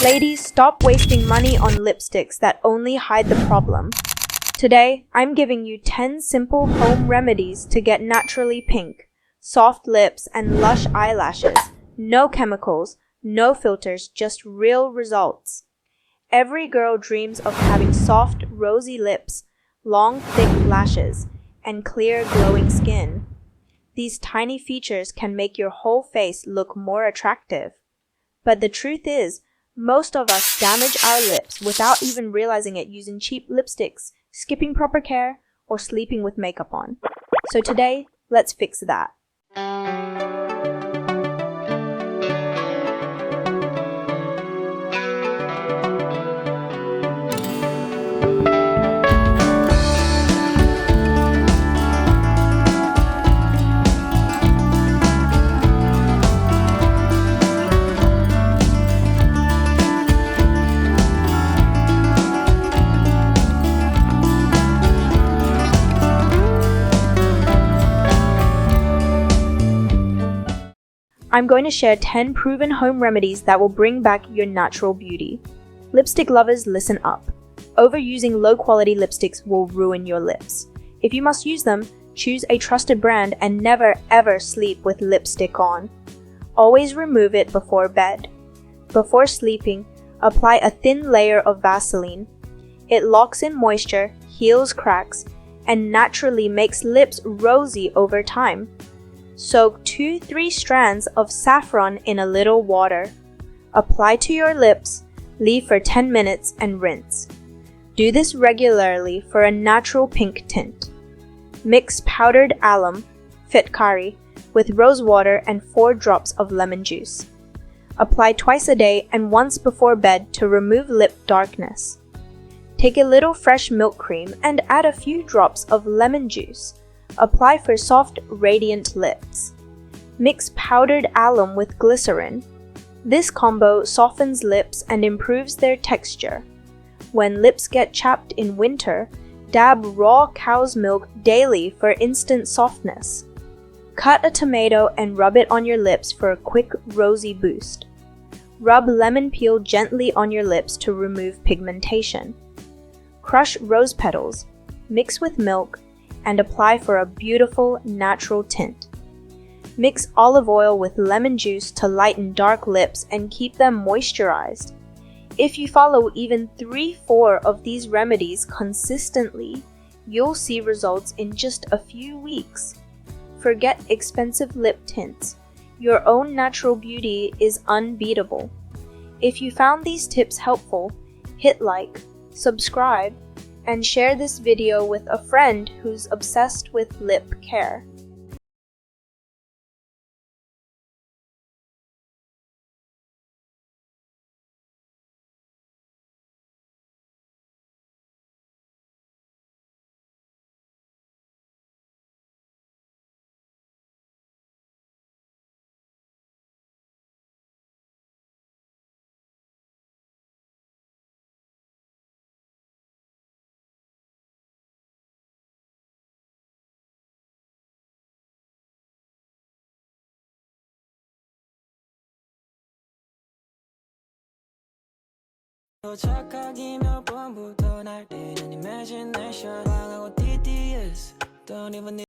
Ladies, stop wasting money on lipsticks that only hide the problem. Today, I'm giving you 10 simple home remedies to get naturally pink, soft lips, and lush eyelashes. No chemicals, no filters, just real results. Every girl dreams of having soft, rosy lips, long, thick lashes, and clear, glowing skin. These tiny features can make your whole face look more attractive. But the truth is, most of us damage our lips without even realizing it using cheap lipsticks, skipping proper care, or sleeping with makeup on. So today, let's fix that. I'm going to share 10 proven home remedies that will bring back your natural beauty. Lipstick lovers, listen up. Overusing low-quality lipsticks will ruin your lips. If you must use them, choose a trusted brand and never ever sleep with lipstick on. Always remove it before bed. Before sleeping, apply a thin layer of Vaseline. It locks in moisture, heals cracks, and naturally makes lips rosy over time. Soak 2-3 strands of saffron in a little water. Apply to your lips, leave for 10 minutes, and rinse. Do this regularly for a natural pink tint. Mix powdered alum, fitkari, with rose water and 4 drops of lemon juice. Apply twice a day and once before bed to remove lip darkness. Take a little fresh milk cream and add a few drops of lemon juice. Apply for soft, radiant lips. Mix powdered alum with glycerin. This combo softens lips and improves their texture. When lips get chapped in winter, dab raw cow's milk daily for instant softness. Cut a tomato and rub it on your lips for a quick rosy boost. Rub lemon peel gently on your lips to remove pigmentation. Crush rose petals, mix with milk, and apply for a beautiful, natural tint. Mix olive oil with lemon juice to lighten dark lips and keep them moisturized. If you follow even 3-4 of these remedies consistently, you'll see results in just a few weeks. Forget expensive lip tints. Your own natural beauty is unbeatable. If you found these tips helpful, hit like, subscribe, and share this video with a friend who's obsessed with lip care. 착각이 몇 번부터 날 때는 imagination 방하고 TTS Don't even need